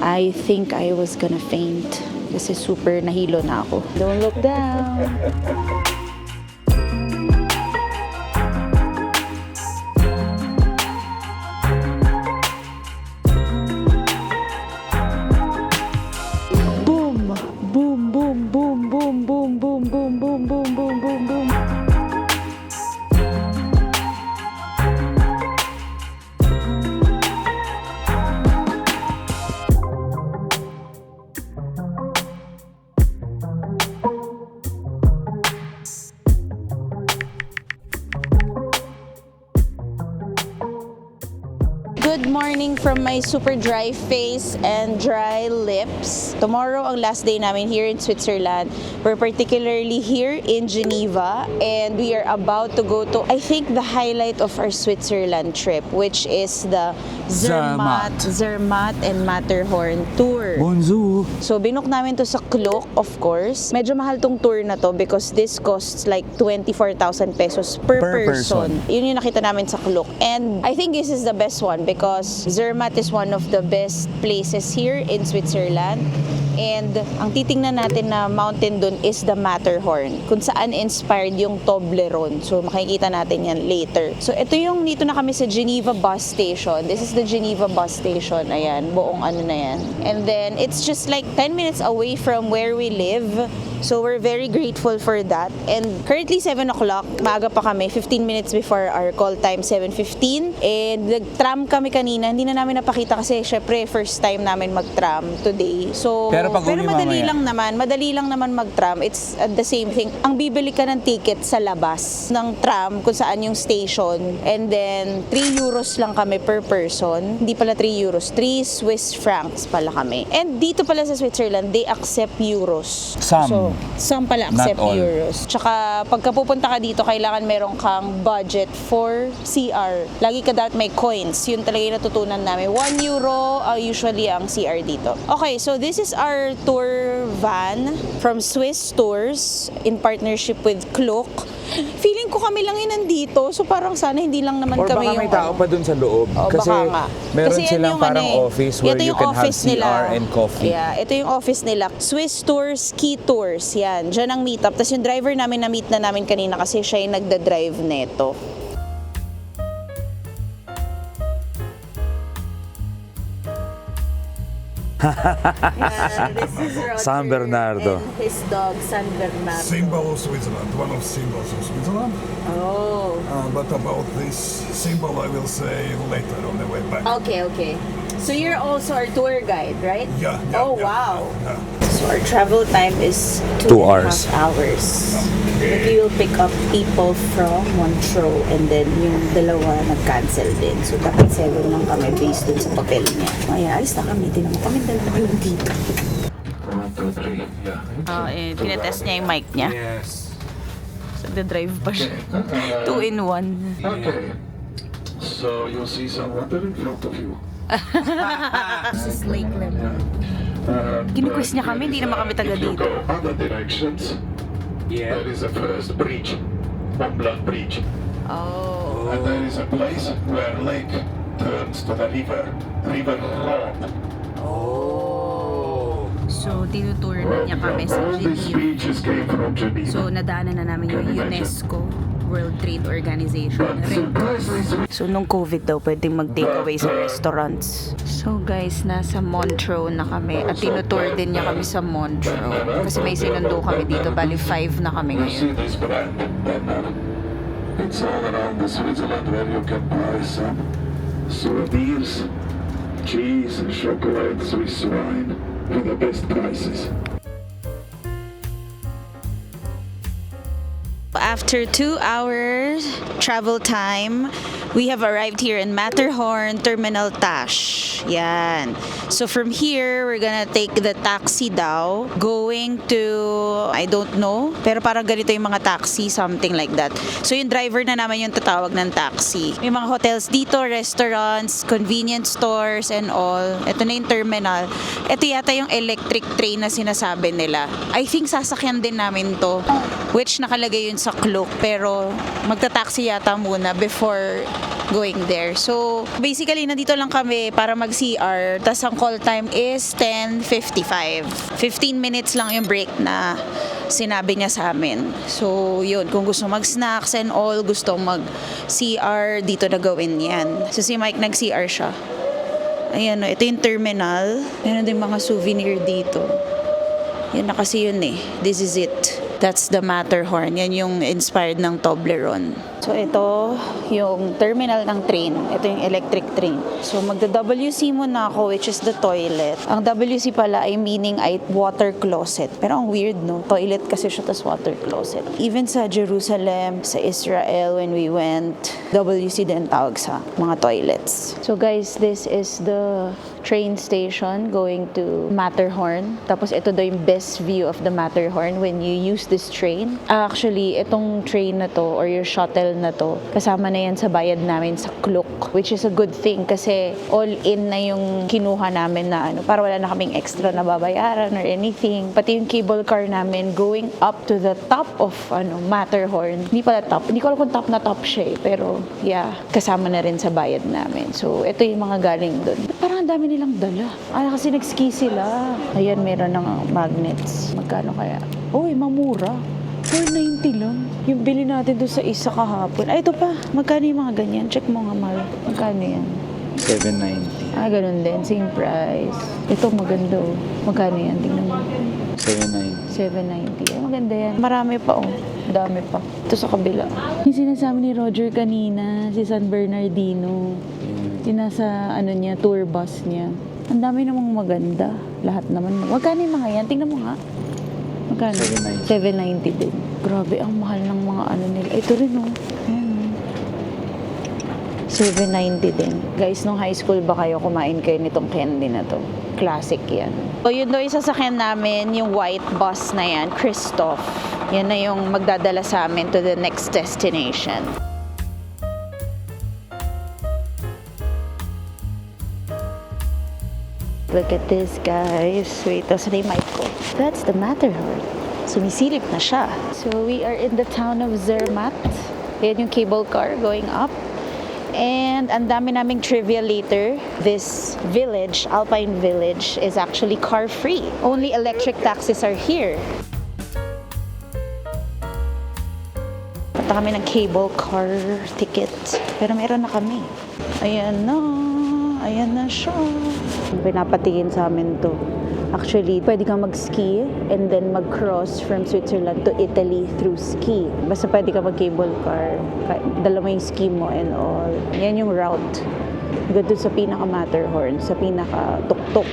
I think I was gonna faint kasi super nahilo na ako. Don't look down. Boom! Boom, boom, boom, boom, boom, boom, boom, boom, boom, boom, boom, boom. Good morning from my super dry face and dry lips. Tomorrow ang last day namin here in Switzerland. We're particularly here in Geneva and we are about to go to, I think, the highlight of our Switzerland trip, which is the Zermatt and Matterhorn tour. Bonjour! So binook namin to sa Klook, of course. Medyo mahal tong tour na to because this costs like 24,000 pesos per person. Yun yung nakita namin sa Klook. And I think this is the best one because Zermatt is one of the best places here in Switzerland. And ang titingnan natin na mountain dun is the Matterhorn, kung saan inspired yung Toblerone. So makikita natin yan later. So ito yung, dito na kami sa Geneva bus station. This is the Geneva bus station. Ayan, buong ano na yan. And then it's just like 10 minutes away from where we live. So we're very grateful for that. And currently 7 o'clock, maaga pa kami, 15 minutes before our call time, 7:15. And nag-tram kami kanina, hindi na namin napakita kasi syempre first time namin mag-tram today. So Pero madali lang naman mag-tram. It's the same thing. Ang bibili ka ng ticket sa labas ng tram kung saan yung station. And then 3 euros lang kami per person. Hindi pala 3 euros, 3 Swiss francs pala kami. And dito pala sa Switzerland, they accept euros. Some pala accept euros. Tsaka pagka pupunta ka dito, kailangan meron kang budget for CR. Lagi ka dapat may coins. Yun talaga yung natutunan namin. 1 euro usually ang CR dito. Okay, so this is our tour van from Swiss Tours in partnership with Klook. Feeling ko kami lang yung nandito. So parang sana hindi lang naman Or kami baka yung... may tao pa dun sa loob. Kasi baka nga. meron Kasi yan silang yung parang office where you can have CR and coffee. Yeah, ito yung office nila. Swiss Tours, Ski Tours. Yan, dyan ang meet up. Tapos yung driver namin na-meet na namin kanina kasi siya yung nagda-drive neto. This is Roger San Bernardo. and his dog, San Bernardo. Symbol of Switzerland, one of symbols of Switzerland. Oh. But about this symbol, I will say later on the way back. Okay. So you're also our tour guide, right? Yeah. Oh, yeah, wow. Yeah. So our travel time is 2 2.5 hours. hours. But we will pick up people from Montreux and then yung dalawa nag-cancel din. So dapat 7 lang kami based dun sa papel niya. Kaya alis na kami. Tinan mo kami dalawa lang dito. 1, 2, 3, yeah. Tinetest niya yung mic niya. Yes. So the-drive pa siya. 2 in 1. Okay. So you'll see some water in front of you. This is Lake Leman. Kinukwis niya kami, hindi naman kami taga If you dito. go other directions, there is a first bridge, Mont Blanc Bridge. Oh. And there is a place where lake turns to the River Rhône. So, tinutour na niya kami sa All these Geneva. speeches came from Geneva. So, nadaanan na namin yung UNESCO, World Trade Organization. So, nung COVID daw, pwedeng mag-takeaway sa restaurants. So, guys, nasa Montreux na kami. At tinutour din niya kami sa Montreux. Kasi may sinundo kami dito. Bali, 5 na kami You ngayon. see this brand, it's all around the Switzerland where you can buy some souvenirs, cheese, chocolate, Swiss wine for the best prices. After 2 hours travel time, we have arrived here in Matterhorn Terminal Tash. Yan. So from here, we're gonna take the taxi daw, going to, I don't know, pero parang ganito yung mga taxi, something like that. So yung driver na naman yung tatawag ng taxi. May mga hotels dito, restaurants, convenience stores, and all. Ito na yung terminal. Ito yata yung electric train na sinasabi nila. I think sasakyan din namin to, which nakalagay yun sa Klook, pero magta-taxi yata muna before going there. So, basically, nandito lang kami para mag-CR. Tas ang call time is 10:55. 15 minutes lang yung break na sinabi niya sa amin. So, yun. Kung gusto mag-snacks and all, gusto mag-CR, dito na gawin yan. So, si Mike nag-CR siya. Ayan, ito yung terminal. Meron din mga souvenir dito. Yan na kasi yun eh. This is it. That's the Matterhorn. Yan yung inspired ng Toblerone. So ito yung terminal ng train. Ito yung electric train. So magda-WC muna ako, which is the toilet. Ang WC pala ay meaning ay water closet. Pero ang weird, no? Toilet kasi siya, tas water closet. Even sa Jerusalem, sa Israel, when we went, WC din tawag sa mga toilets. So guys, this is the train station going to Matterhorn. Tapos ito daw yung best view of the Matterhorn when you use this train. Actually, itong train na to or your shuttle na to, kasama na yan sa bayad namin sa Klook, which is a good thing kasi all-in na yung kinuha namin na ano, para wala na kaming extra na babayaran or anything. Pati yung cable car namin going up to the top of Matterhorn. Hindi pala top. Hindi ko alam kung top na top siya eh. Pero yeah, kasama na rin sa bayad namin. So, ito yung mga galing doon. Parang ang dami nilang dala. Kasi nag-ski sila. Ayan, meron ng magnets. Magkano kaya? Uy, mamura. 490 lang. Yung bili natin doon sa isa kahapon. Ay, ito pa. Magkano yung mga ganyan? Check mo nga, Mal. Magkano yan? 790. Ganun din. Same price. Ito, maganda oh. Magkano yan? Tingnan mo. 790. 790. Ay, maganda yan. Marami pa oh. Dami pa. Ito sa kabila. Yung sinasabi ni Roger kanina, si San Bernardino. Yung nasa, niya, tour bus niya. Ang dami namang maganda. Lahat naman. Magkano yung mga yan? Tingnan mo nga. Magkano? 790 din. Grabe, ang mahal ng mga nila. Ito rin oh. Ayan. 790 din. Guys, nung high school ba kayo, kumain kayo nitong candy na to? Classic yan. So, yun daw yung sasakyan namin, yung white bus na yan, Christoph. Yan na yung magdadala sa amin to the next destination. Look at this, guys. Wait, saan yung mic ko? That's the Matterhorn. Sumisilip na siya. So, we are in the town of Zermatt. Ayan yung cable car going up. And ang dami naming trivia later. This village, Alpine Village, is actually car-free. Only electric taxis are here. Punta kami ng cable car ticket. Pero meron na kami. Ayan na. Ayan na siya. Pinapatingin sa amin to. Actually, pwede kang mag-ski and then mag-cross from Switzerland to Italy through ski. Basta pwede ka mag-cable car. Dala mo yung ski mo and all. Yan yung route. Hanggang doon sa pinaka-Matterhorn, sa pinaka-tuktok.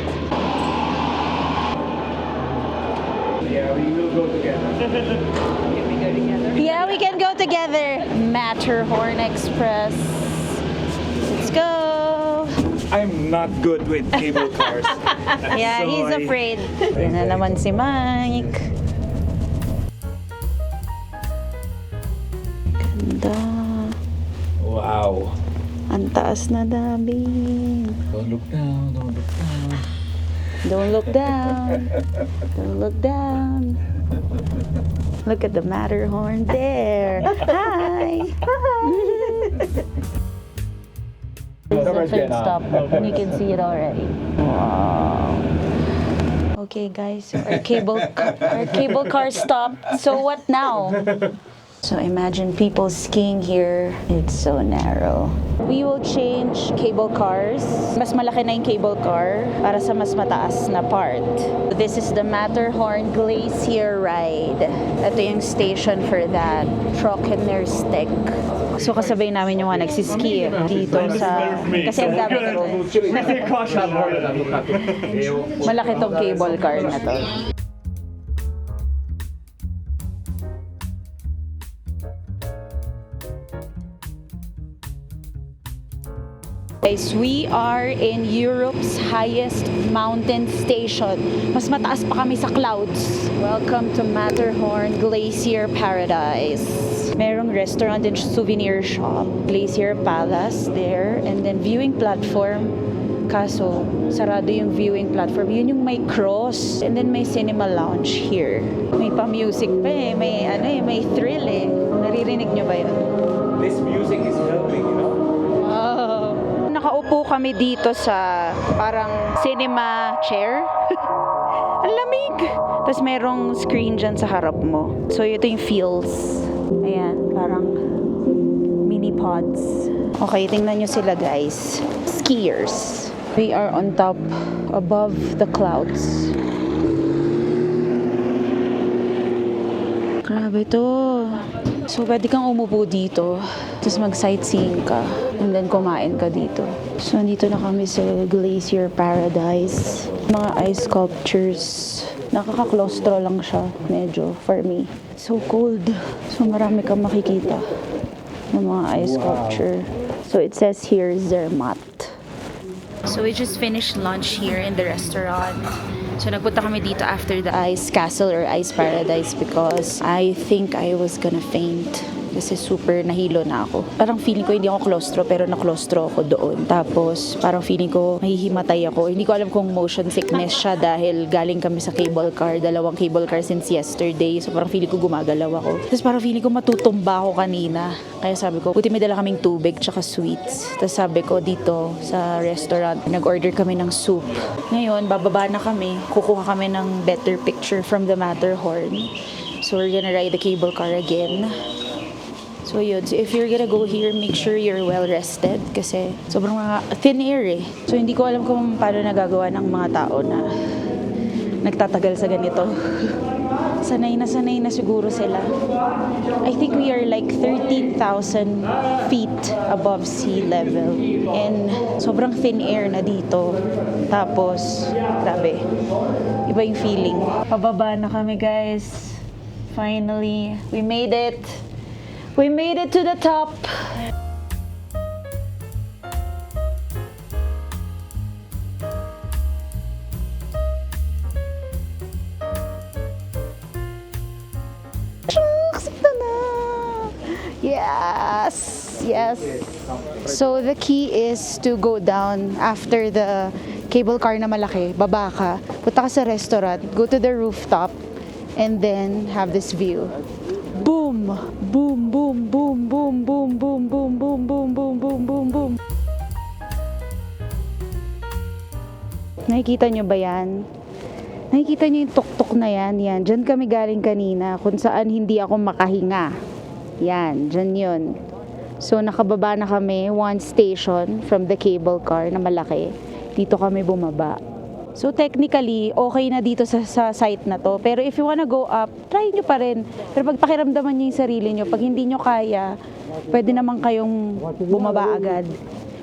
Yeah, we will go together. Yeah, we can go together. Matterhorn Express. Let's go. I'm not good with cable cars. Yeah, So he's afraid. Yan na naman si Mike. Ganda. Wow. Ang taas na dabing. Don't look down, don't look down. Don't look down. Don't look down. Look at the Matterhorn there. Hi. This is the third stop, and you can see it already. Wow. Okay, guys, so our cable car stopped. So what now? So imagine people skiing here. It's so narrow. We will change cable cars. Mas malaki na yung cable car para sa mas mataas na part. This is the Matterhorn Glacier Ride. Ito yung station for that. Trockennerstedt. So kasabay namin yung mga nagsiski dito sa... Kasi ang dami nito. Malaki tong cable car na to. Guys, we are in Europe's highest mountain station. Mas mataas pa kami sa clouds. Welcome to Matterhorn Glacier Paradise. Merong restaurant and souvenir shop. Glacier Palace there. And then viewing platform. Kaso, sarado yung viewing platform. Yun yung may cross. And then may cinema lounge here. May pa-music pa eh. May thrill eh. Naririnig nyo ba yun? This music is helping, you know? Wow. Nakaupo kami dito sa parang cinema chair. Ang lamig! Tapos merong screen dyan sa harap mo. So ito yung feels. Ayan, parang mini pods. Okay, tingnan nyo sila guys. Skiers. We are on top, above the clouds. Grabe to. So, pwede kang umupo dito. Tapos mag-sightseeing ka. And then kumain ka dito. So, nandito na kami sa Glacier Paradise. Mga ice sculptures. Nakaka-claustro lang siya. Medyo, for me. So cold. So, marami kang makikita ng mga ice sculpture. So, it says here, Zermatt. So, we just finished lunch here in the restaurant. So, nagpunta kami dito after the ice castle or ice paradise because I think I was gonna faint. Kasi super nahilo na ako. Parang feeling ko hindi ako claustro pero na-claustro ako doon. Tapos parang feeling ko mahihimatay ako. Hindi ko alam kung motion sickness siya dahil galing kami sa cable car. 2 cable car since yesterday. So parang feeling ko gumagalaw ako. Tapos parang feeling ko matutumba ako kanina. Kaya sabi ko, buti may dala kaming tubig tsaka sweets. Tapos sabi ko dito sa restaurant, nag-order kami ng soup. Ngayon, bababa na kami. Kukuha kami ng better picture from the Matterhorn. So we're gonna ride the cable car again. So yun, so if you're gonna go here, make sure you're well rested kasi sobrang mga thin air eh. So hindi ko alam kung paano nagagawa ng mga tao na nagtatagal sa ganito. Sanay na siguro sila. I think we are like 13,000 feet above sea level. And sobrang thin air na dito. Tapos, grabe. Iba yung feeling. Pababa na kami guys. Finally, we made it. We made it to the top. Shucks, ito na. Yes. So the key is to go down after the cable car na malaki, baba ka, punta ka sa restaurant, go to the rooftop, and then have this view. Boom! Boom, boom, boom, boom, boom, boom, boom, boom, boom, boom, boom, boom, boom. Nakikita nyo ba yan? Nakikita nyo yung tuktok na yan? Yan. Diyan kami galing kanina kung saan hindi ako makahinga. Yan. Diyan yun. So, nakababa na kami one station from the cable car na malaki. Dito kami bumaba. So technically, okay na dito sa site na to. Pero if you wanna go up, try nyo pa rin. Pero pag pakiramdaman nyo yung sarili nyo, pag hindi nyo kaya, pwede naman kayong bumaba agad.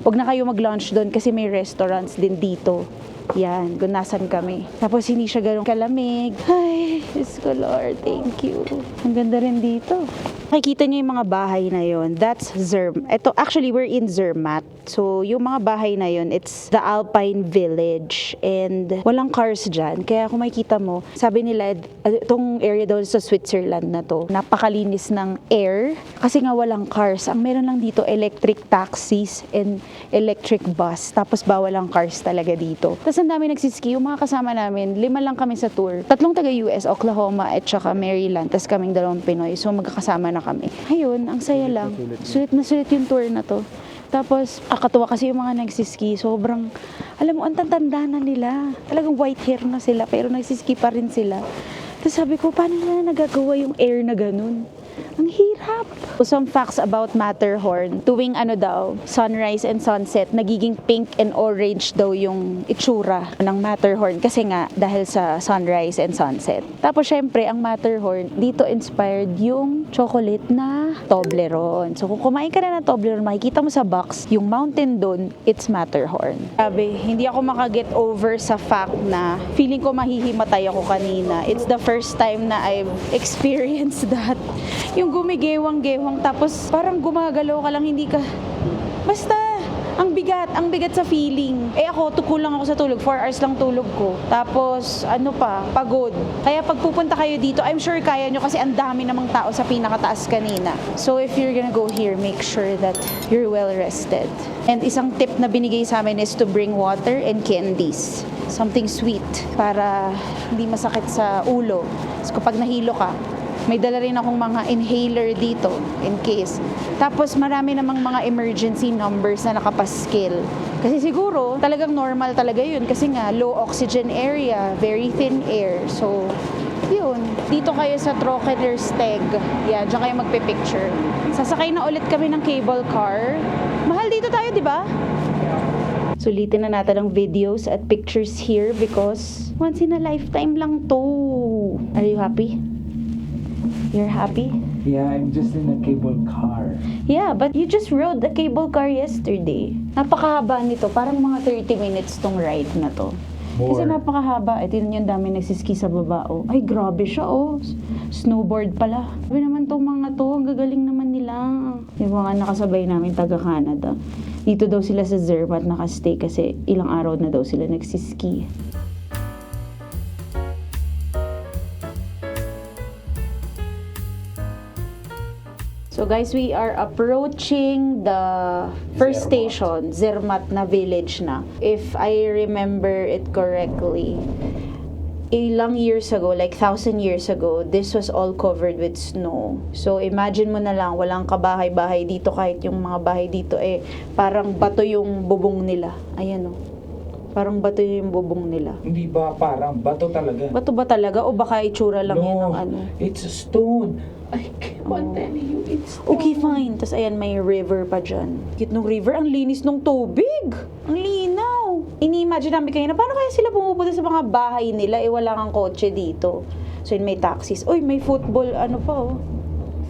Huwag na kayo mag-lunch doon kasi may restaurants din dito. Yan, kung nasan kami. Tapos hindi siya ganun kalamig. Ay, Diyos ko Lord, thank you. Ang ganda rin dito. Nakikita niyo yung mga bahay na yon. That's Zermatt. Ito, actually, we're in Zermatt. So, yung mga bahay na yon, it's the Alpine Village. And walang cars dyan. Kaya kung makikita mo, sabi nila, itong area daw sa Switzerland na to, napakalinis ng air. Kasi nga walang cars. Ang meron lang dito, electric taxis and electric bus. Tapos bawal ang cars talaga dito. Tapos ang dami nagsiski. Yung mga kasama namin, 5 lang kami sa tour. 3 taga-US, Oklahoma, at saka Maryland. Tapos kaming 2 Pinoy. So, magkakasama na kami. Ayun, ang saya lang. Sulit na sulit yung tour na to. Tapos, akatuwa kasi yung mga nagsiski. Sobrang, alam mo, ang tanda na nila. Talagang white hair na sila, pero nagsiski pa rin sila. Tapos sabi ko, paano nila nagagawa yung air na ganun? Ang hirap. Some facts about Matterhorn. Tuwing sunrise and sunset, nagiging pink and orange daw yung itsura ng Matterhorn. Kasi nga, dahil sa sunrise and sunset. Tapos syempre, ang Matterhorn, dito inspired yung chocolate na Toblerone. So kung kumain ka na ng Toblerone, makikita mo sa box, yung mountain doon, it's Matterhorn. Sabi, hindi ako makaget over sa fact na feeling ko mahihimatay ako kanina. It's the first time na I've experienced that. Yung gumigewang-gewang tapos parang gumagalaw ka lang, hindi ka, basta Ang bigat sa feeling. Eh ako, kulang ako sa tulog. 4 hours lang tulog ko. Tapos, ano pa, pagod. Kaya pag pupunta kayo dito, I'm sure kaya nyo kasi ang dami namang tao sa pinakataas kanina. So if you're gonna go here, make sure that you're well rested. And isang tip na binigay sa amin is to bring water and candies. Something sweet para hindi masakit sa ulo. So kapag nahilo ka, may dala rin akong mga inhaler dito in case. Tapos marami namang mga emergency numbers na nakapaskil. Kasi siguro talagang normal talaga yun kasi nga low oxygen area, very thin air. So yun, dito kayo sa Trockentersteg. Yeah, diyan kayo magpe-picture. Sasakay na ulit kami ng cable car. Mahal dito tayo, di ba? Sulitin na natin ang videos at pictures here because once in a lifetime lang to. Are you happy? You're happy? Yeah, I'm just in a cable car. Yeah, but you just rode the cable car yesterday. Napakahaba nito. Parang mga 30 minutes tong ride na to. Kasi napakahaba. Ito yun yung dami nagsiski sa baba. Oh. Ay, grabe siya. Oh. Snowboard pala. Sabi naman tong mga to. Ang gagaling naman nila. Yung mga nakasabay namin taga-Canada. Dito daw sila sa Zermatt nakastay kasi ilang araw na daw sila nagsiski. So guys, we are approaching the first station, Zermatt na village na. If I remember it correctly, ilang years ago, like 1,000 years ago, this was all covered with snow. So imagine mo na lang, walang kabahay-bahay dito kahit yung mga bahay dito parang bato yung bubong nila. Ayan o. Parang bato yung bubong nila. Hindi ba parang bato talaga? Bato ba talaga? O baka itsura lang yan ng ano? It's a stone. I keep on telling you, it's stone. Okay, fine. Tapos ayan, may river pa dyan. Cute nung river. Ang linis nung tubig. Ang linaw. Ini-imagine namin kayo na paano kaya sila pumupunta sa mga bahay nila wala kang kotse dito. So yun, may taxis. Uy, may football,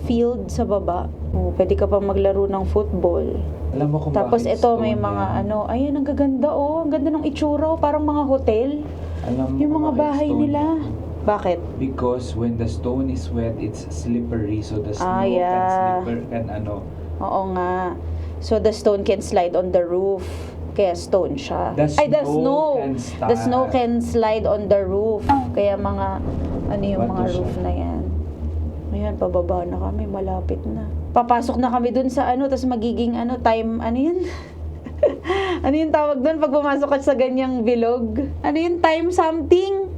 field sa baba. Pwede ka pa maglaro ng football. Alam mo kung Tapos bakit ito, stone may yan? mga ayan, ang gaganda Ang ganda ng itsura parang mga hotel. Alam mo Yung kung mga bakit bahay stone nila. yan? Bakit? Because when the stone is wet, it's slippery. So the snow yeah. can Oo nga. So the stone can slide on the roof. Kaya stone siya. The The snow can slide on the roof. Kaya mga yung Bato mga siya. roof na yan. Ayan, pababa na kami, malapit na. Papasok na kami dun sa tapos magiging time, yun? Ano yung tawag dun pag pumasok ka sa ganyang bilog? Ano yung time something?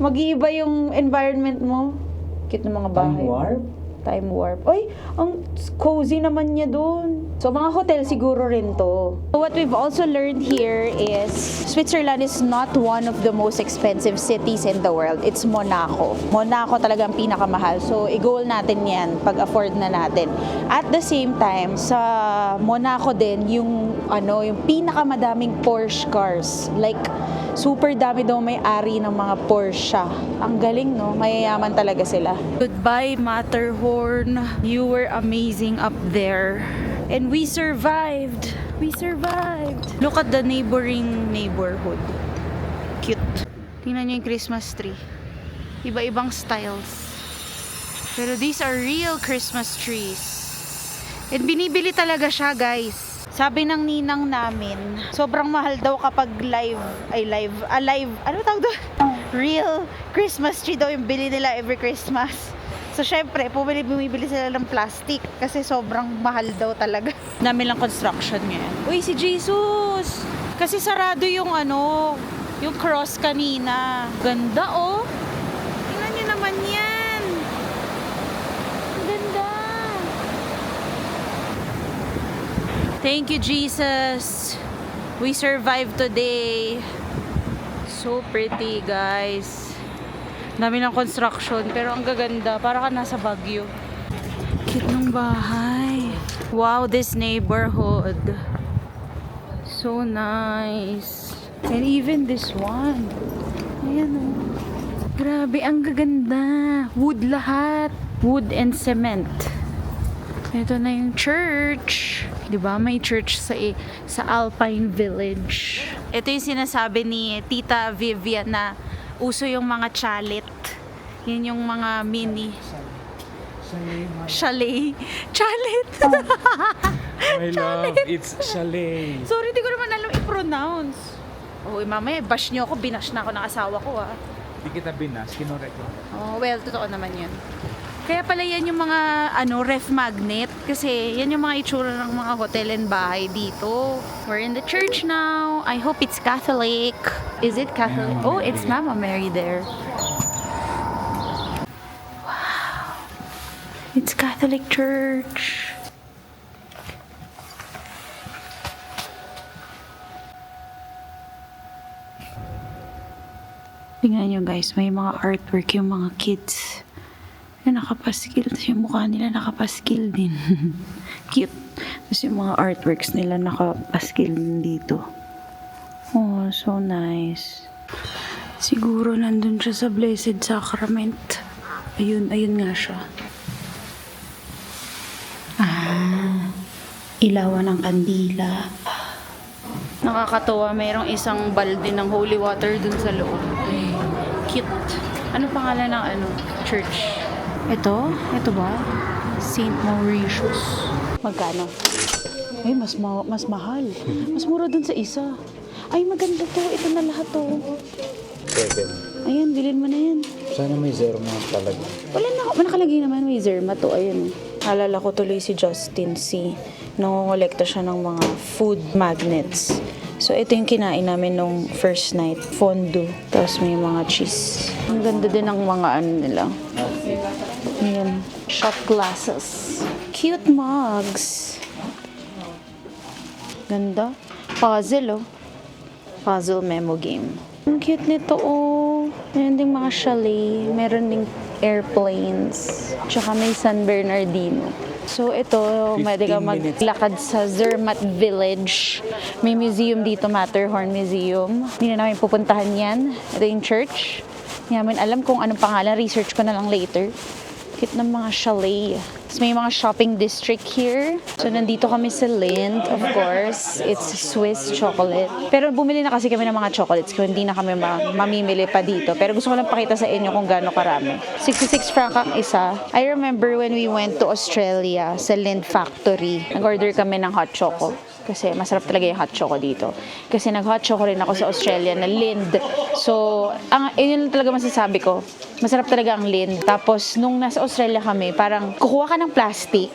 Mag-iiba yung environment mo. Cute ng mga bahay. Time warp? Time warp. Oy, ang cozy naman niya doon. So, mga hotel siguro rin to. So, what we've also learned here is Switzerland is not one of the most expensive cities in the world. It's Monaco. Monaco talaga ang pinakamahal. So, i-goal natin yan pag afford na natin. At the same time, sa Monaco din, yung pinakamadaming Porsche cars. Like, super dami daw may-ari ng mga Porsche. Ang galing, no? Mayayaman talaga sila. Goodbye, Matterhorn. You were amazing up there. And we survived. We survived. Look at the neighboring neighborhood. Cute. Tingnan niyo yung Christmas tree. Iba-ibang styles. Pero these are real Christmas trees. And binibili talaga siya, guys. Sabi ng ninang namin, sobrang mahal daw kapag real Christmas tree daw yung bili nila every Christmas. So, syempre, bumibili sila ng plastic kasi sobrang mahal daw talaga. Dami lang construction ngayon. Uy, si Jesus! Kasi sarado yung yung cross kanina. Ganda, oh! Tingnan nyo naman yan! Ang ganda! Thank you, Jesus! We survived today. So pretty, guys. Dami ng construction, pero ang gaganda. Para ka nasa Baguio. Cute ng bahay. Wow, this neighborhood. So nice. And even this one. Ayan o. Grabe, ang gaganda. Wood lahat. Wood and cement. Ito na yung church. Diba? May church sa Alpine Village. Ito yung sinasabi ni Tita Vivian na uso yung mga chalet. Yan yung mga mini chalet. Chalet. My love, it's chalet. Sorry, di ko naman alam i-pronounce. Oh, mamaya, bash niyo ako, binash na ako ng asawa ko, ah. Di kita binas, kinorek ko. Oh, well, totoo naman yun. Kaya pala yan yung mga ref magnet kasi yan yung mga itsura ng mga hotel and bahay dito. We're in the church now. I hope it's Catholic. Is it Catholic? Oh, it's Mama Mary there. Wow. It's Catholic church. Tingnan nyo guys, may mga artwork yung mga kids na nakapaskil. Tapos yung mukha nila nakapaskil din. Cute. Tapos yung mga artworks nila nakapaskil din dito. Oh, so nice. Siguro nandun siya sa Blessed Sacrament. Ayun nga siya. Ilawan ng kandila. Nakakatawa, mayroong isang balde ng holy water dun sa loob. Cute. Ano pangalan ng church? Ito ba? St. Mauritius. Magkano? Ay, mas mahal. Mas mura dun sa isa. Ay, maganda to. Ito na lahat to. 7. Ayan, bilhin mo na yan. Sana may zero na talaga. Wala na, nakalagay naman may Zerma to. Ayun. Alala ko tuloy si Justin C. Nangongolekta siya ng mga food magnets. So, ito yung kinain namin nung first night. Fondue. Tapos may mga cheese. Ang ganda din ng mga nila. Ayan. Shot glasses. Cute mugs. Ganda. Puzzle, oh. Puzzle memo game. Ang cute nito, oh. Meron ding mga chalet. Meron ding airplanes. Tsaka may San Bernardino. So ito, pwede ka maglakad sa Zermatt Village. May museum dito, Matterhorn Museum. Hindi na namin pupuntahan yan. Ito yung church. Hindi namin alam kung anong pangalan. Research ko na lang later. Cute ng mga chalet. Tapos may mga shopping district here. So nandito kami sa Lindt, of course. It's Swiss chocolate. Pero bumili na kasi kami ng mga chocolates kaya hindi na kami mamimili pa dito. Pero gusto ko lang pakita sa inyo kung gaano karami. 66 franc ang isa. I remember when we went to Australia sa Lindt Factory. Nag-order kami ng hot choco. Kasi masarap talaga yung hot choco dito. Kasi nag-hot choco rin ako sa Australia na Lindt. So, yun talaga masasabi ko. Masarap talaga ang Lindt. Tapos, nung nasa Australia kami, parang kukuha ka ng plastic,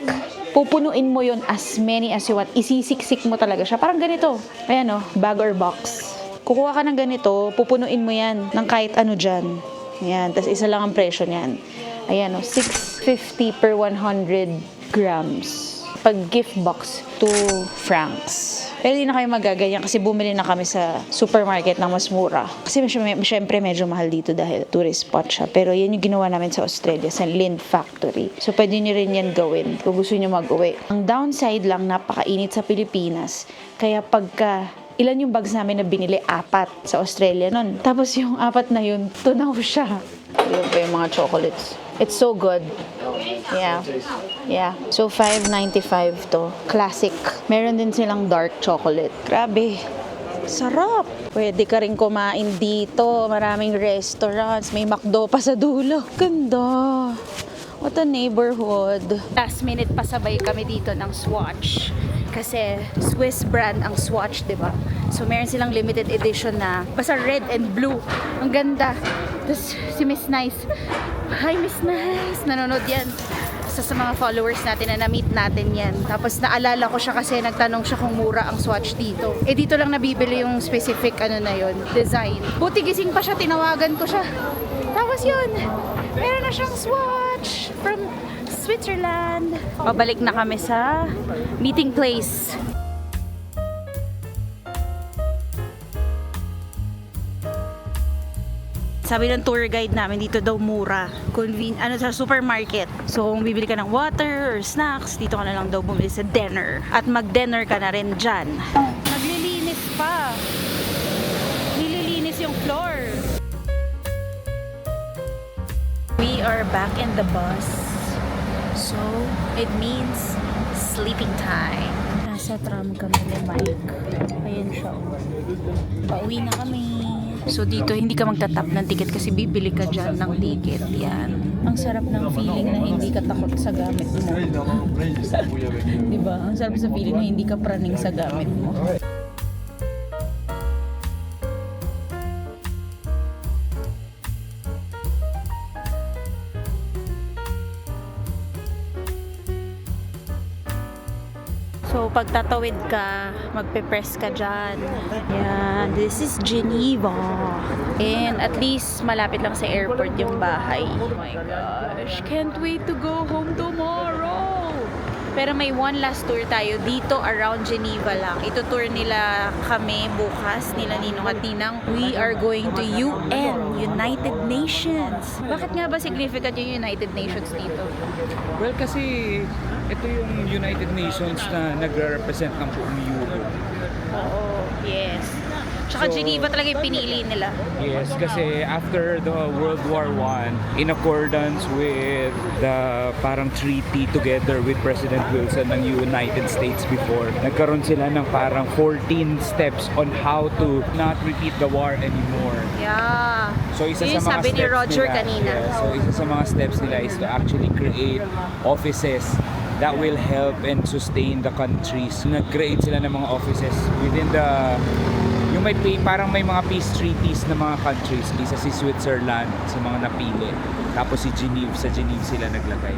pupunuin mo yun as many as you want. Isisiksik mo talaga siya. Parang ganito. Ayan o, bag or box. Kukuha ka ng ganito, pupunuin mo yan ng kahit ano dyan. Ayan, tapos isa lang ang presyo niyan. Ayan o, $6.50 per 100 grams. Pag gift box, 2 francs. Pero hindi na kayo magaganyan kasi bumili na kami sa supermarket ng mas mura. Kasi syempre medyo mahal dito dahil tourist spot siya. Pero yan yung ginawa namin sa Australia, sa Lindt Factory. So pwede nyo rin yan gawin kung gusto nyo mag-uwi. Ang downside lang, napakainit sa Pilipinas. Kaya pagka ilan yung bags namin na binili? 4 sa Australia nun. Tapos yung 4 na yun, tunaw siya. Yun pa yung mga chocolates. It's so good. Yeah. Yeah. So, $5.95 to. Classic. Meron din silang dark chocolate. Grabe. Sarap. Pwede ka rin kumain dito. Maraming restaurants. May McDo pa sa dulo. Ganda. What a neighborhood. Last minute pasabay kami dito ng Swatch. Kasi Swiss brand ang Swatch, diba? So, meron silang limited edition na basta red and blue. Ang ganda. Tapos si Miss Nice. Hi, Miss Nice. Nanonood yan. Sa mga followers natin na na-meet natin yan. Tapos naalala ko siya kasi nagtanong siya kung mura ang Swatch dito. Eh dito lang nabibili yung specific design. Buti gising pa siya, tinawagan ko siya. Tapos yun, meron na siyang Swatch from Switzerland. Pabalik na kami sa meeting place. Sabi ng tour guide namin, dito daw mura. Sa supermarket. So, kung bibili ka ng water or snacks, dito ka na lang daw bumili sa dinner. At mag-dinner ka na rin dyan. Naglilinis pa. Nililinis yung floor. We are back in the bus. So, it means sleeping time. Nasa tram kami ni Mike. Ayan siya. Pauwi na kami. So dito, hindi ka magtatap ng ticket kasi bibili ka dyan ng ticket. Yan. Ang sarap ng feeling na hindi ka takot sa gamit mo. Diba? Ang sarap sa feeling na hindi ka praning sa gamit mo. So, pag tatawid ka, magpe-press ka dyan. Yan, this is Geneva. And at least, malapit lang sa airport yung bahay. Oh my gosh, can't wait to go home tomorrow! Pero may one last tour tayo dito around Geneva lang. Itutour nila kami bukas, nila Ninong at Ninang. We are going to UN, United Nations. Bakit nga ba significant yung United Nations dito? Well, kasi ito yung United Nations na nagre-represent ng buong Europe. Oo, yes. Tsaka So, Geneva talaga yung pinili nila. Yes, kasi after the World War I, in accordance with the parang treaty together with President Wilson ng United States before, nagkaroon sila ng parang 14 steps on how to not repeat the war anymore. Yeah. So isa Yun yung sa mga sabi ni steps Roger nila, kanina. yeah, so isa sa mga steps nila is to actually create offices that will help and sustain the countries. Nag-create sila ng mga offices within the yung parang may mga peace treaties na mga countries. Isa si Switzerland sa mga napili. Tapos si Geneva, sa Geneva sila naglagay.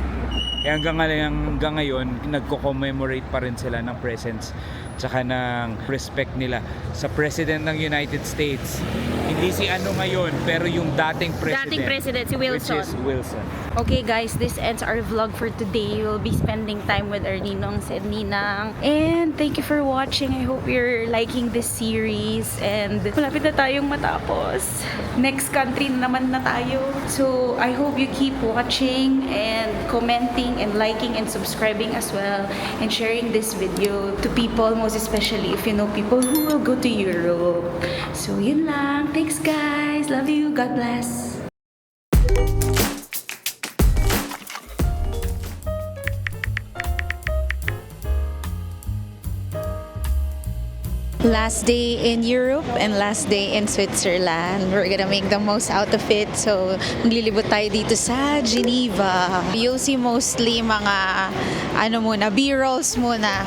Kaya hanggang ngayon, nagko-commemorate pa rin sila ng presence tsaka ng respect nila sa President ng United States. Hindi si ano ngayon, pero yung dating President. Dating President, si Wilson. Which is Wilson. Okay guys, this ends our vlog for today. We'll be spending time with our ninongs and ninang. And thank you for watching. I hope you're liking this series. And malapit na tayong matapos. Next country naman na tayo. So I hope you keep watching and commenting and liking and subscribing as well. And sharing this video to people, most especially if you know people who will go to Europe. So yun lang. Thanks guys. Love you. God bless. Last day in Europe and last day in Switzerland. We're gonna make the most out of it. So, maglilibot tayo dito sa Geneva. You'll see mostly mga, B-rolls muna.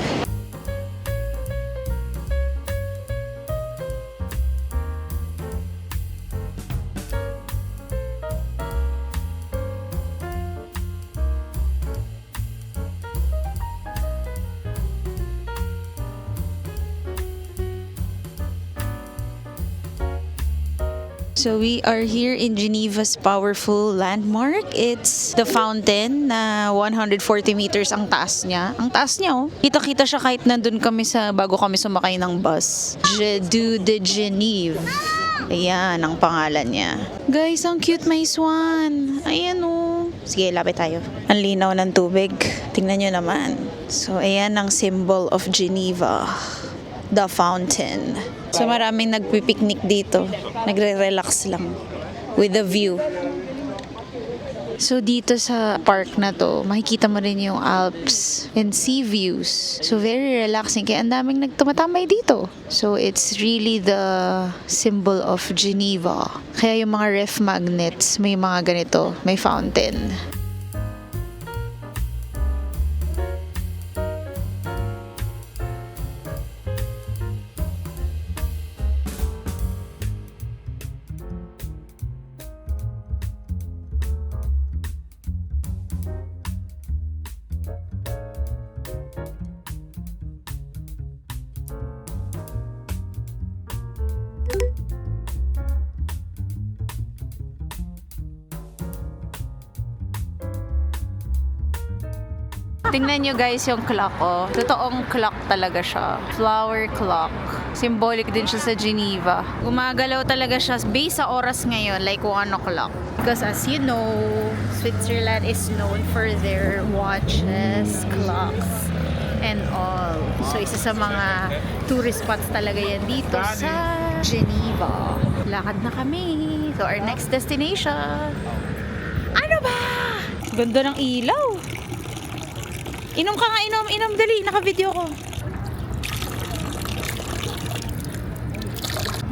So we are here in Geneva's powerful landmark. It's the fountain na 140 meters ang taas niya. Ang taas niya oh. Kita-kita siya kahit nandun kami bago kami sumakay ng bus. Jeu de Genève. Ayan ang pangalan niya. Guys, ang cute may swan. Ayan oh. Sige, lapit tayo. Ang linaw ng tubig. Tingnan nyo naman. So ayan ang symbol of Geneva. The fountain. So maraming nagpipiknik dito. Nagre-relax lang with the view. So dito sa park na to, makikita mo rin yung Alps and sea views. So very relaxing. Kaya ang daming nagtumatambay dito. So it's really the symbol of Geneva. Kaya yung mga ref magnets, may mga ganito. May fountain. Tingnan nyo guys yung clock oh. Totoong clock talaga siya. Flower clock. Symbolic din siya sa Geneva. Gumagalaw talaga siya based sa oras ngayon, like 1 o'clock. Because as you know, Switzerland is known for their watches, clocks, and all. So isa sa mga tourist spots talaga yan dito sa Geneva. Lakad na kami. So our next destination. Ano ba? Ganda ng ilaw. Inom ka nga, inom, dali, naka-video ko.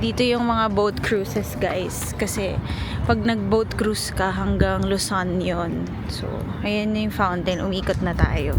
Dito yung mga boat cruises, guys. Kasi pag nag-boat cruise ka hanggang Luzon yon. So, ayan na yung fountain. Umikot na tayo.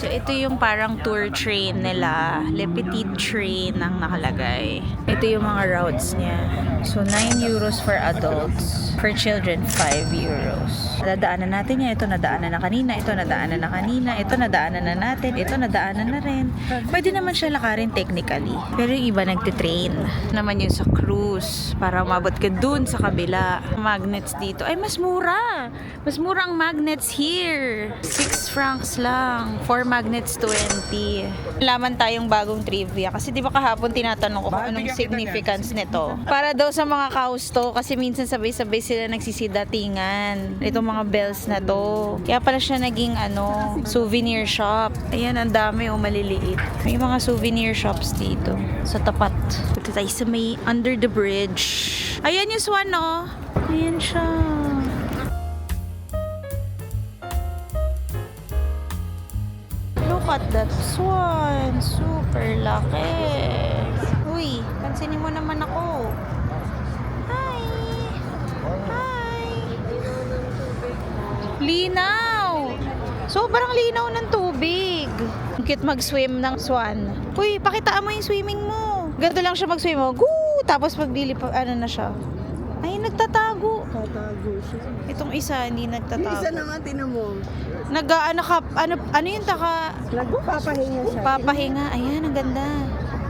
So, ito yung parang tour train nila. Le Petit Train ang nakalagay. Ito yung mga routes niya. So, 9 euros for adults. For children, 5 euros. Nadaanan natin yan. Ito nadaanan na kanina. Ito nadaanan na kanina. Ito nadaanan na natin. Ito nadaanan na rin. Pwede naman siya lakarin technically. Pero yung iba nagtitrain. Naman yung sa cruise. Para umabot ka dun sa kabila. Magnets dito. Ay, mas mura. Mas mura ang magnets here. 6 francs lang. 4 magnets 20. Laman tayong bagong trivia. Kasi di ba kahapon tinatanong ko kung anong significance nito. Para daw sa mga kausto. Kasi minsan sabay-sabay sila nagsisidatingan. Itong mga bells na to. Kaya pala siya naging souvenir shop. Ayan, ang dami maliliit. May mga souvenir shops dito. Sa tapat. Ito tayo sa may under the bridge. Ayan yung swan, no? Ayan siya. Look at that swan. Super laki. Uy, pansinin mo naman ako. Hi. Hi. Linaw. Sobrang linaw ng tubig. Ang cute mag-swim ng swan. Uy, pakitaan mo yung swimming mo. Ganito lang siya mag-swim mo. Goo! Tapos paglilipad, na siya. Ay, nagtatago. Tatago siya. Itong isa, hindi nagtatago. Isa naman, tinan mo. Ano yung taka? Nagpapahinga siya. Papahinga. Ayan, ang ganda.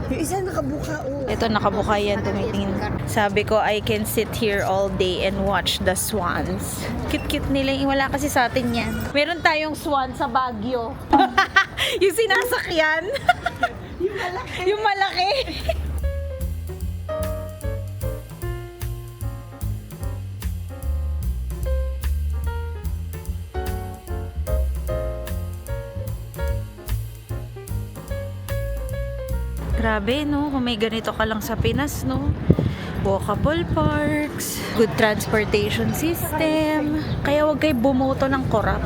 Yung isa nakabuka, oh. Ito, nakabuka yan, tumitingin. Sabi ko, I can sit here all day and watch the swans. Cute-cute nila. Wala kasi sa atin yan. Meron tayong swan sa Baguio. Yung sinasakyan. Yung malaki. Yung malaki. Grabe, no? Kung may ganito ka lang sa Pinas, no? Walkable parks, good transportation system. Kaya wag kayo bumoto ng korap.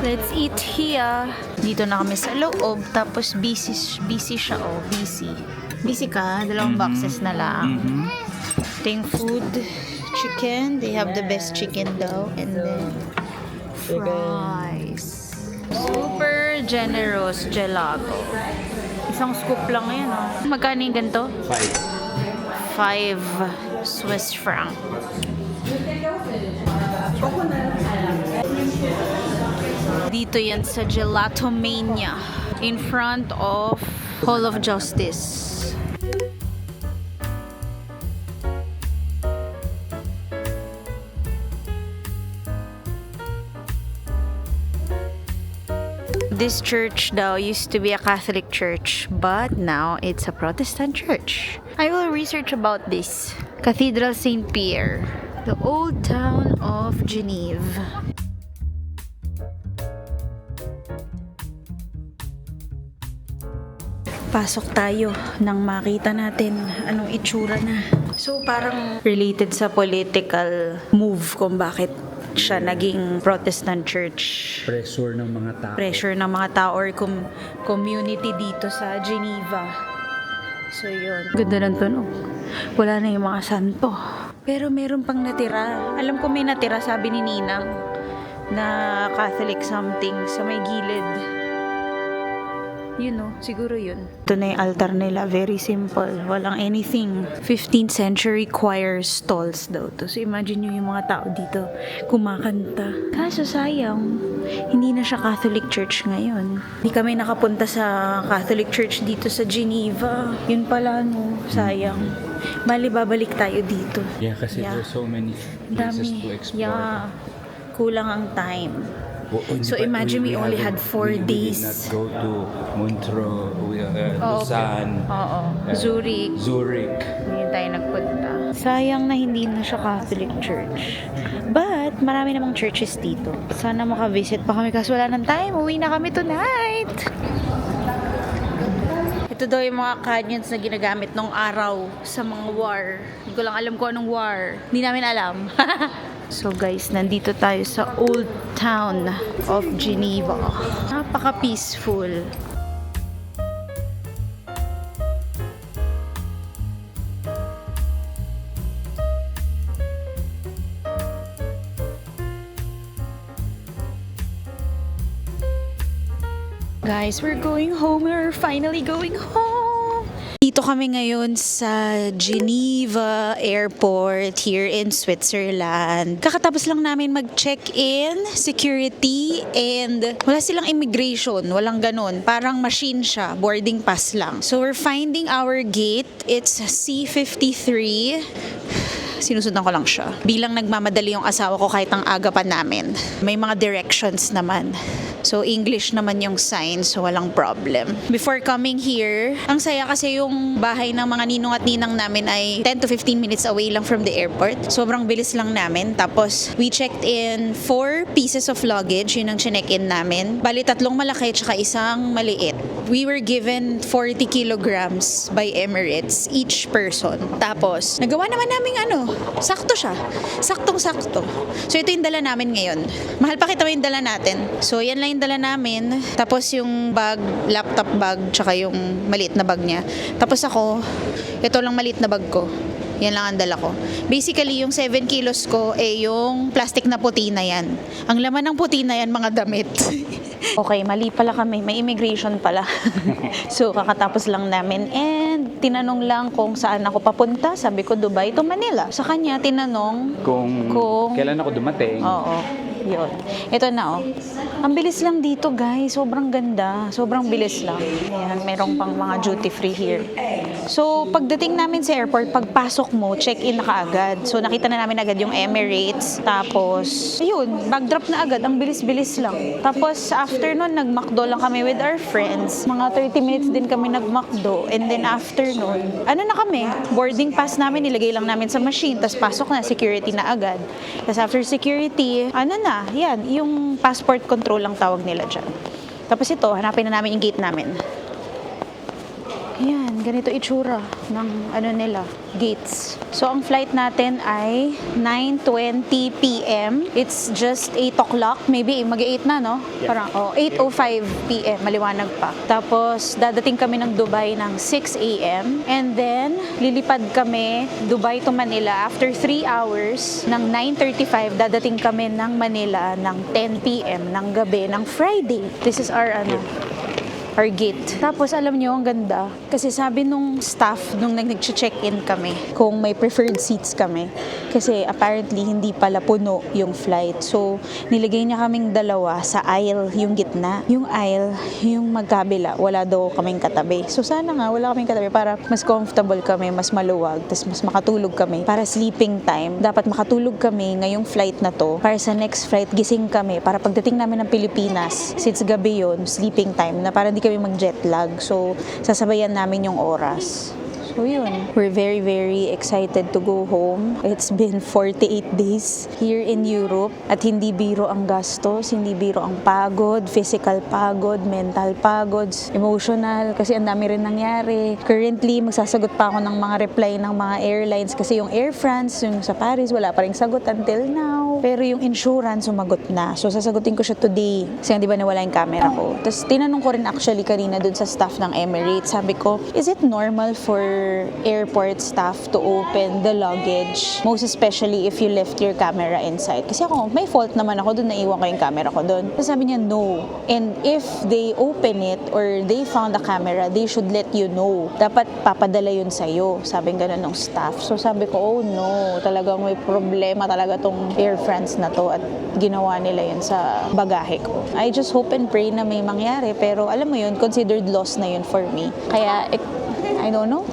Let's eat here. Dito na kami sa loob. Tapos busy siya, oh. Busy. Busy ka? Dalawang boxes na lang. Ting food. Chicken. They have the best chicken daw. And then fries. Super generous gelato. Isang scoop lang yan, oh. Magkano yung ganito? 5 Swiss franc. Dito yan sa Gelato Mania in front of Hall of Justice. This church daw used to be a Catholic church, but now it's a Protestant church. I will research about this. Cathedral St. Pierre, the old town of Geneva. Pasok tayo nang makita natin anong itsura na. So parang related sa political move kung bakit siya naging Protestant church. Pressure ng mga tao. Pressure ng mga tao or community dito sa Geneva. So yun. Ganda ng tunog. Wala na yung mga santo. Pero meron pang natira. Alam ko may natira, sabi ni Ninang, na Catholic something sa may gilid. Yun, no? Siguro yun. Ito na yung altar nila. Very simple. Walang anything. 15th century choir stalls daw to. So imagine nyo yung mga tao dito kumakanta. Kaso sayang, hindi na siya Catholic church ngayon. Hindi kami nakapunta sa Catholic church dito sa Geneva. Yun pala, no? Sayang. Bali, babalik tayo dito. Yeah, kasi there's so many places to explore. Yeah. Kulang ang time. So imagine we only had 4 days. We did not go to Montreux, Lausanne, Zurich. Hindi tayo nagpunta. Sayang na hindi na siya Catholic church. But marami namang churches dito. Sana makavisit pa kami kasi wala ng time. Uwi na kami tonight. Ito daw yung mga canyons na ginagamit nung araw sa mga war. Hindi ko lang alam kung anong war. Hindi namin alam. So guys, nandito tayo sa Old Town of Geneva. Napaka-peaceful. Guys, we're going home. We're finally going home. Dito kami ngayon sa Geneva Airport here in Switzerland. Kakatapos lang namin mag-check-in, security, and wala silang immigration. Walang ganun. Parang machine siya. Boarding pass lang. So we're finding our gate. It's C53. Sinusundan ko lang siya. Bilang nagmamadali yung asawa ko kahit ang aga pa namin. May mga directions naman. So, English naman yung sign, so walang problem. Before coming here, ang saya kasi yung bahay ng mga ninong at ninang namin ay 10 to 15 minutes away lang from the airport. Sobrang bilis lang namin. Tapos, we checked in 4 pieces of luggage. Yun ang chinek-in namin. Bali, 3 malaki at isang maliit. We were given 40 kilograms by Emirates each person. Tapos, nagawa naman namin sakto siya. Saktong-sakto. So, ito yung dala namin ngayon. Mahal pa kita yung dala natin. So, yan lang yung dala namin. Tapos yung bag, laptop bag, tsaka yung maliit na bag niya. Tapos ako, ito lang maliit na bag ko. Yan lang ang dala ko. Basically, yung 7 kilos ko, yung plastic na puti na yan. Ang laman ng puti na yan, mga damit. Okay, mali pala kami. May immigration pala. So, kakatapos lang namin. And, tinanong lang kung saan ako papunta. Sabi ko, Dubai to Manila. Sa kanya, tinanong Kung kailan ako dumating. Oo. Yun. Ito na, Ang bilis lang dito, guys. Sobrang ganda. Sobrang bilis lang. Ayan, merong pang mga duty free here. So, pagdating namin sa airport, pagpasok mo, check-in na kaagad. So, nakita na namin agad yung Emirates. Tapos, ayun, bag drop na agad. Ang bilis-bilis lang. Tapos, after nun, nag-McDo lang kami with our friends. Mga 30 minutes din kami nag-McDo. And then, after nun, na kami? Boarding pass namin, nilagay lang namin sa machine. Tapos, pasok na, security na agad. Tapos, after security, yan, yung passport control lang tawag nila dyan. Tapos ito, hanapin na namin yung gate namin. Yan, ganito itsura ng nila, gates. So, ang flight natin ay 9:20 p.m. It's just 8 o'clock. Maybe mag-8 na, no? Yeah. Parang, 8:05 p.m. Maliwanag pa. Tapos, dadating kami ng Dubai ng 6 a.m. And then, lilipad kami Dubai to Manila. After 3 hours, ng 9:35, dadating kami ng Manila ng 10 p.m. ng gabi ng Friday. This is our, our gate. Tapos alam nyo, ang ganda. Kasi sabi nung staff, nung nag-check-in kami, kung may preferred seats kami. Kasi apparently, hindi pala puno yung flight. So, nilagay niya kaming dalawa sa aisle, yung gitna. Yung aisle, yung magkabila, wala daw kaming katabi. So, sana nga, wala kaming katabi para mas comfortable kami, mas maluwag, tapos mas makatulog kami. Para sleeping time, dapat makatulog kami ngayong flight na to. Para sa next flight, gising kami. Para pagdating namin ng Pilipinas, since gabi yun, sleeping time, na para di kami mag-jet lag. So, sasabayan namin yung oras. So, yun. We're very, very excited to go home. It's been 48 days here in Europe. At hindi biro ang gastos, hindi biro ang pagod, physical pagod, mental pagod, emotional, kasi ang dami rin nangyari. Currently, magsasagot pa ako ng mga reply ng mga airlines kasi yung Air France, yung sa Paris, wala pa rin sagot until now. Pero yung insurance, sumagot na. So, sasagutin ko siya today. Kasi di ba nawala yung camera ko. Tapos, tinanong ko rin actually kanina dun sa staff ng Emirates. Sabi ko, is it normal for airport staff to open the luggage, most especially if you left your camera inside? Kasi ako, may fault naman ako dun, naiwan ko yung camera ko dun. So sabi niya, no. And if they open it or they found the camera, they should let you know. Dapat papadala yun sa'yo. Sabi nga ng staff. So sabi ko, oh no, talagang may problema talaga tong Air France na to at ginawa nila yun sa bagahe ko. I just hope and pray na may mangyari, pero alam mo yun, considered loss na yun for me. Kaya, I don't know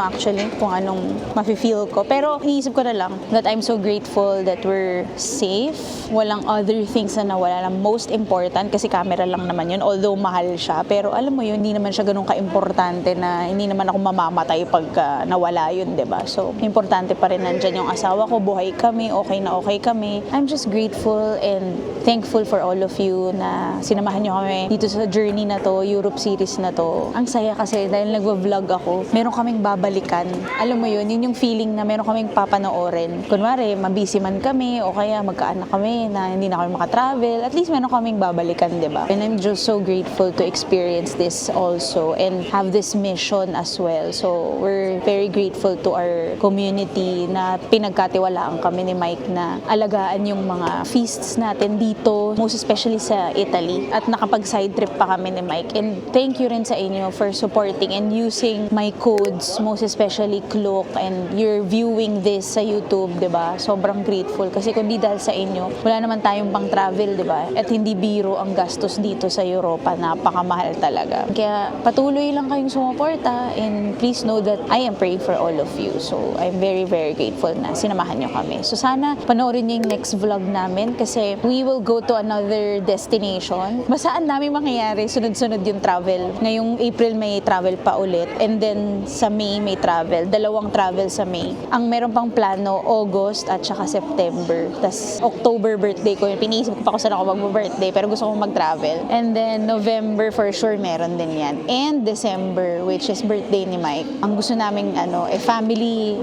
actually kung anong mafe-feel ko. Pero iniisip ko na lang that I'm so grateful that we're safe. Walang other things na nawala. Most important, kasi camera lang naman yun. Although mahal siya. Pero alam mo yun, hindi naman siya ganun ka-importante na hindi naman ako mamamatay pag nawala yun, diba? So, importante pa rin nandyan yung asawa ko. Buhay kami, okay na okay kami. I'm just grateful and thankful for all of you na sinamahan nyo kami dito sa journey na to, Europe series na to. Ang saya kasi dahil nagwa-vlog ako, dito, meron kaming babalikan. Alam mo yun yung feeling na meron kaming papanoorin. Kunwari, mabisi man kami o kaya magkaanak kami na hindi na kami makatravel, at least meron kaming babalikan, di ba? And I'm just so grateful to experience this also and have this mission as well. So, we're very grateful to our community na pinagkatiwalaan kami ni Mike na alagaan yung mga feasts natin dito, most especially sa Italy. At nakapag-side trip pa kami ni Mike. And thank you rin sa inyo for supporting and using my codes, most especially Klook, and you're viewing this sa YouTube, di ba? Sobrang grateful kasi kung di dahil sa inyo, wala naman tayong pang travel, di ba? At hindi biro ang gastos dito sa Europa, napakamahal talaga. Kaya patuloy lang kayong sumuporta and please know that I am praying for all of you. So I'm very, very grateful na sinamahan nyo kami. So sana panoorin nyo yung next vlog namin kasi we will go to another destination. Basta ang dami mangyayari, sunod-sunod yung travel. Ngayong April may travel pa ulit and then sa May may travel. 2 travel sa May. Ang meron pang plano, August at saka September. Tas October birthday ko. Piniisip ko pa kung saan ako mag-birthday pero gusto kong mag-travel. And then November for sure meron din yan. And December, which is birthday ni Mike. Ang gusto naming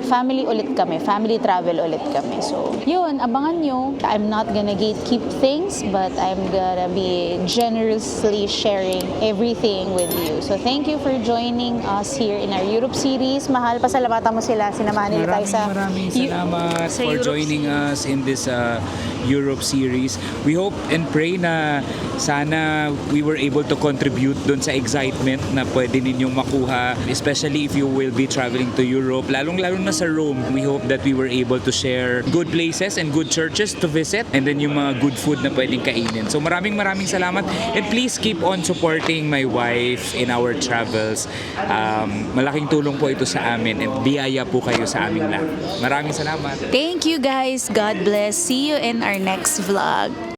family ulit kami. Family travel ulit kami. So, yun, abangan nyo. I'm not gonna gatekeep things but I'm gonna be generously sharing everything with you. So, thank you for joining us here in our Europe series. Mahal, pasalamatan mo sila. Sinamahan nila tayo sa Maraming salamat sa for Europe joining us in this Europe series. We hope and pray na sana we were able to contribute dun sa excitement na pwede ninyong makuha, especially if you will be traveling to Europe, lalong-lalo na sa Rome. We hope that we were able to share good places and good churches to visit and then yung mga good food na pwedeng kainin. So maraming salamat and please keep on supporting my wife in our travels. Malaking tulong po ito sa amin and biyaya po kayo sa aming lahat. Maraming salamat. Thank you guys. God bless. See you in our next vlog.